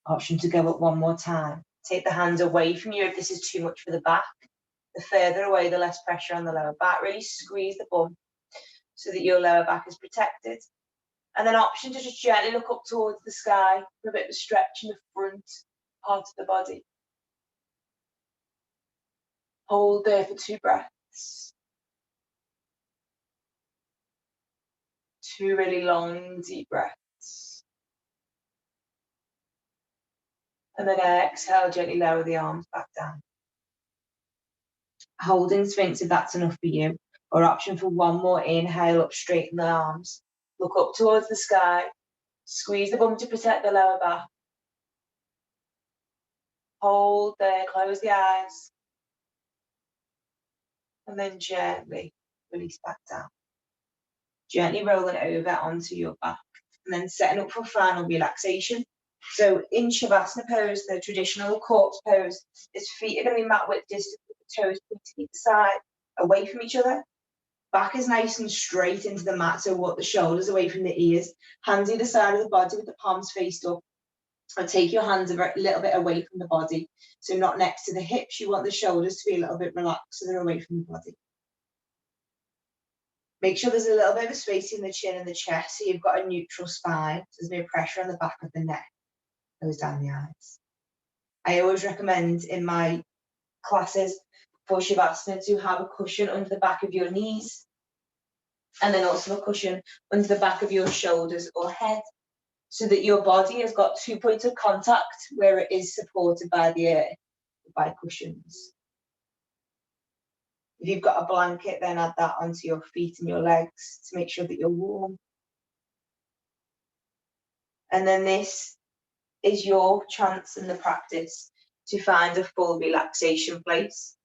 Option to go up one more time. Take the hands away from you if this is too much for the back. The further away, the less pressure on the lower back. Really squeeze the bum so that your lower back is protected. And then option to just gently look up towards the sky for a bit of a stretch in the front part of the body. Hold there for 2 breaths. 2 really long, deep breaths. And then exhale, gently lower the arms back down. Holding Sphinx if that's enough for you. Or option for one more inhale, up straighten the arms. Look up towards the sky. Squeeze the bum to protect the lower back. Hold there, close the eyes. And then gently release back down. Gently rolling over onto your back. And then setting up for final relaxation. So in Shavasana pose, the traditional corpse pose, his feet are going to be mat width distance with the toes pointing either side, away from each other. Back is nice and straight into the mat, so what the shoulders away from the ears. Hands either side of the body with the palms faced up. Or take your hands a little bit away from the body. So not next to the hips. You want the shoulders to be a little bit relaxed so they're away from the body. Make sure there's a little bit of a space in the chin and the chest so you've got a neutral spine. So there's no pressure on the back of the neck. Goes down the eyes. I always recommend in my classes for Shavasana to have a cushion under the back of your knees and then also a cushion under the back of your shoulders or head so that your body has got 2 points of contact where it is supported by the earth, by cushions. If you've got a blanket, then add that onto your feet and your legs to make sure that you're warm. And then this is your chance in the practice to find a full relaxation place.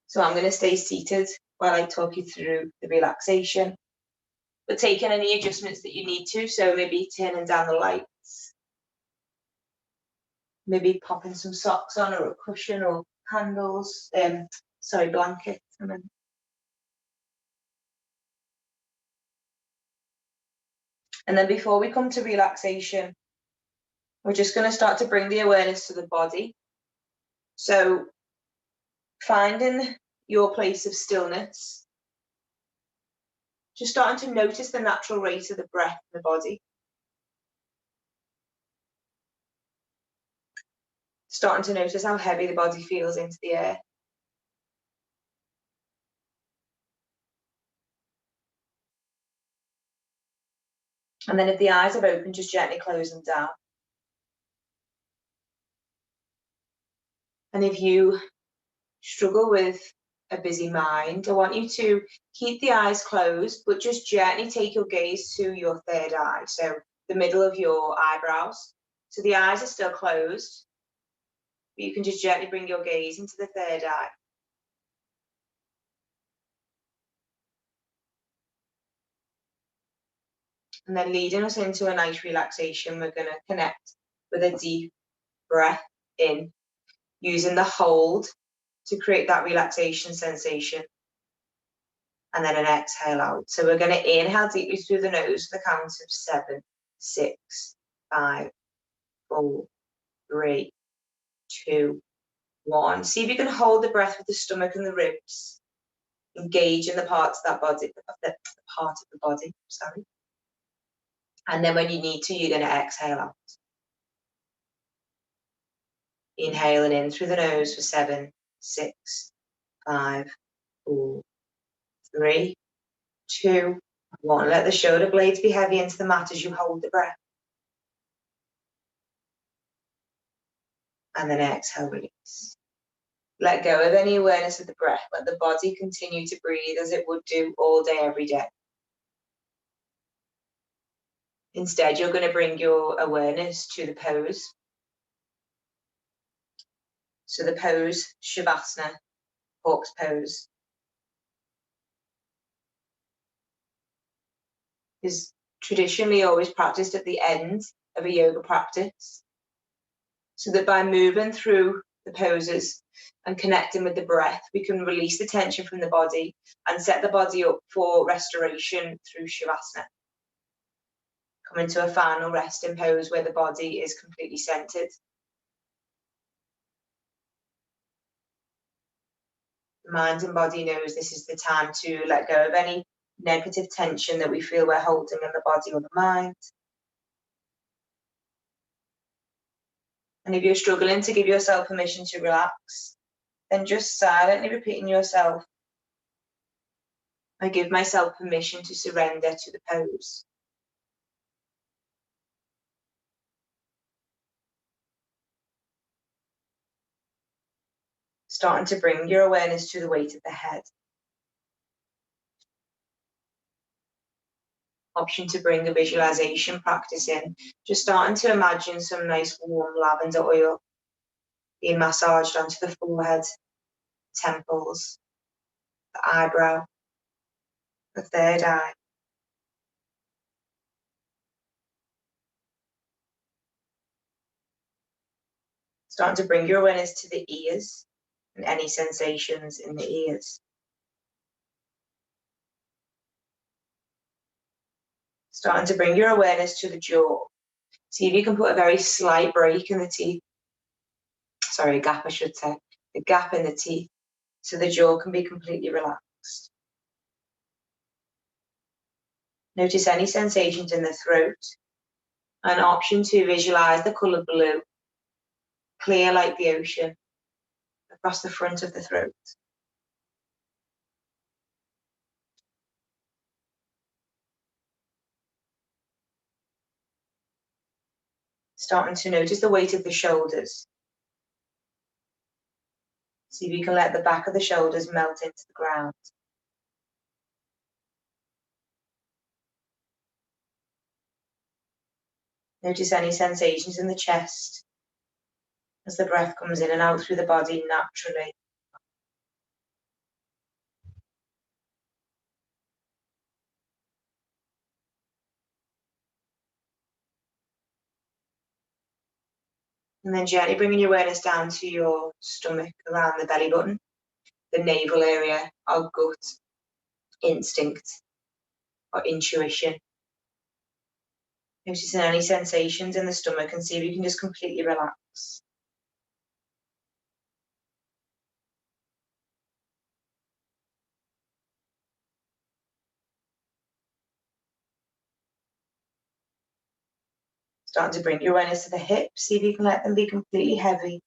So I'm going to stay seated while I talk you through the relaxation, but taking any adjustments that you need to. So maybe turning down the lights, maybe popping some socks on or a cushion or candles, blankets. And then before we come to relaxation, we're just going to start to bring the awareness to the body. So finding your place of stillness, just starting to notice the natural rate of the breath in the body. Starting to notice how heavy the body feels into the air. And then if the eyes are open, just gently close them down. And if you struggle with a busy mind, I want you to keep the eyes closed, but just gently take your gaze to your third eye, so the middle of your eyebrows. So the eyes are still closed, but you can just gently bring your gaze into the third eye. And then leading us into a nice relaxation, we're going to connect with a deep breath in, using the hold to create that relaxation sensation. And then an exhale out. So we're going to inhale deeply through the nose for the count of 7, 6, 5, 4, 3, 2, 1. See if you can hold the breath with the stomach and the ribs. Engage in the parts of that body, the part of the body, sorry. And then when you need to, you're going to exhale out. Inhaling in through the nose for 7, 6, 5, 4, 3, 2, 1. Let the shoulder blades be heavy into the mat as you hold the breath. And then exhale, release. Let go of any awareness of the breath. Let the body continue to breathe as it would do all day, every day. Instead, you're going to bring your awareness to the pose. So the pose, Shavasana, hawk's pose, is traditionally always practiced at the end of a yoga practice. So that by moving through the poses and connecting with the breath, we can release the tension from the body and set the body up for restoration through Shavasana. Come into a final resting pose where the body is completely centered. The mind and body knows this is the time to let go of any negative tension that we feel we're holding in the body or the mind. And if you're struggling to give yourself permission to relax, then just silently repeating yourself, I give myself permission to surrender to the pose. Starting to bring your awareness to the weight of the head. Option to bring a visualization practice in. Just starting to imagine some nice warm lavender oil being massaged onto the forehead, temples, the eyebrow, the third eye. Starting to bring your awareness to the ears and any sensations in the ears. Starting to bring your awareness to the jaw. See if you can put a very slight break in the teeth. Sorry, gap, I should say. The gap in the teeth, so the jaw can be completely relaxed. Notice any sensations in the throat. An option to visualize the colour blue, clear like the ocean, across the front of the throat. Starting to notice the weight of the shoulders. See if you can let the back of the shoulders melt into the ground. Notice any sensations in the chest as the breath comes in and out through the body naturally. And then gently bringing your awareness down to your stomach, around the belly button, the navel area, our gut, instinct, or intuition. Noticing any sensations in the stomach and see if you can just completely relax. Starting to bring your awareness to the hips, see if you can let them be completely heavy.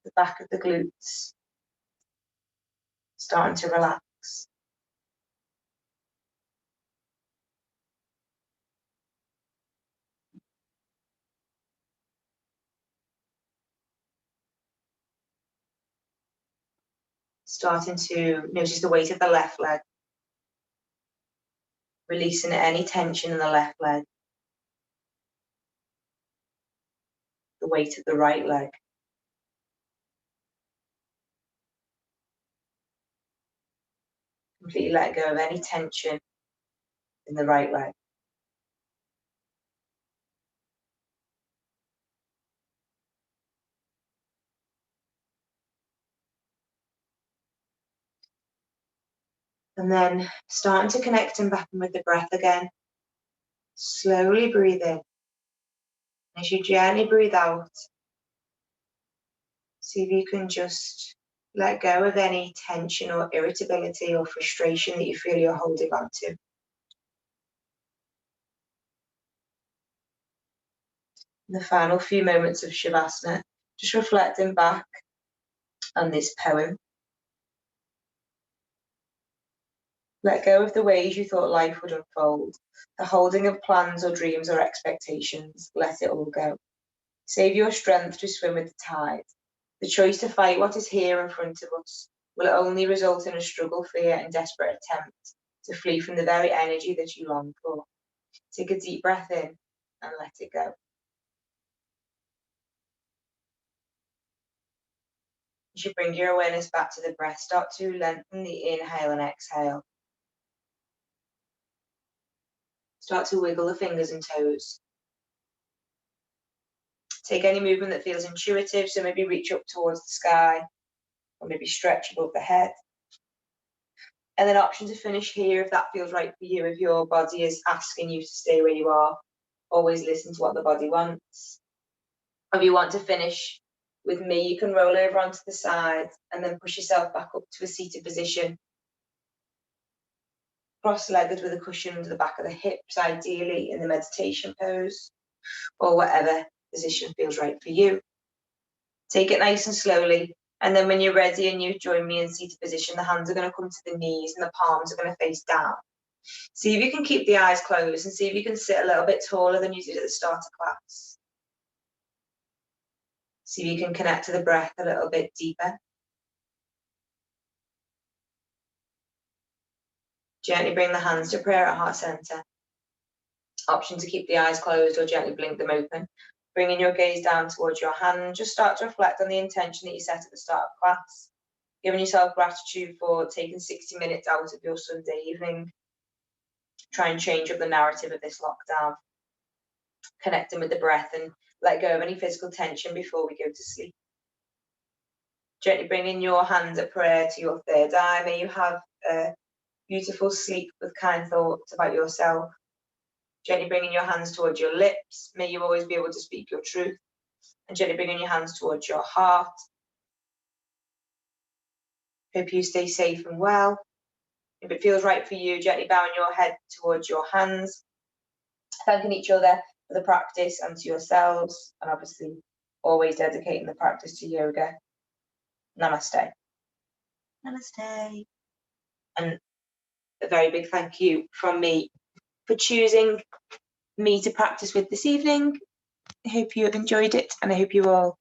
The back of the glutes, starting to relax. Starting to notice the weight of the left leg, releasing any tension in the left leg. The weight of the right leg. Completely let go of any tension in the right leg. And then starting to connect and back in with the breath again. Slowly breathe in. As you gently breathe out, see if you can just let go of any tension or irritability or frustration that you feel you're holding on to. In the final few moments of Shavasana, just reflecting back on this poem. Let go of the ways you thought life would unfold, the holding of plans or dreams or expectations. Let it all go. Save your strength to swim with the tide. The choice to fight what is here in front of us will only result in a struggle, fear, and desperate attempt to flee from the very energy that you long for. Take a deep breath in and let it go. As you bring your awareness back to the breath, start to lengthen the inhale and exhale. Start to wiggle the fingers and toes. Take any movement that feels intuitive, so maybe reach up towards the sky, or maybe stretch above the head. And then option to finish here if that feels right for you, if your body is asking you to stay where you are. Always listen to what the body wants. If you want to finish with me, you can roll over onto the side and then push yourself back up to a seated position. Cross-legged with a cushion under the back of the hips, ideally in the meditation pose, or whatever position feels right for you. Take it nice and slowly, and then when you're ready and you join me in seated position, the hands are going to come to the knees and the palms are going to face down. See if you can keep the eyes closed and see if you can sit a little bit taller than you did at the start of class. See if you can connect to the breath a little bit deeper. Gently bring the hands to prayer at heart center. Option to keep the eyes closed or gently blink them open. Bringing your gaze down towards your hand, just start to reflect on the intention that you set at the start of class. Giving yourself gratitude for taking 60 minutes out of your Sunday evening. Try and change up the narrative of this lockdown. Connecting with the breath and let go of any physical tension before we go to sleep. Gently bringing your hands at prayer to your third eye. May you have beautiful sleep with kind thoughts about yourself. Gently bringing your hands towards your lips. May you always be able to speak your truth. And gently bringing your hands towards your heart. Hope you stay safe and well. If it feels right for you, gently bowing your head towards your hands. Thanking each other for the practice and to yourselves. And obviously, always dedicating the practice to yoga. Namaste. Namaste. And a very big thank you from me for choosing me to practice with this evening. I hope you have enjoyed it, and I hope you all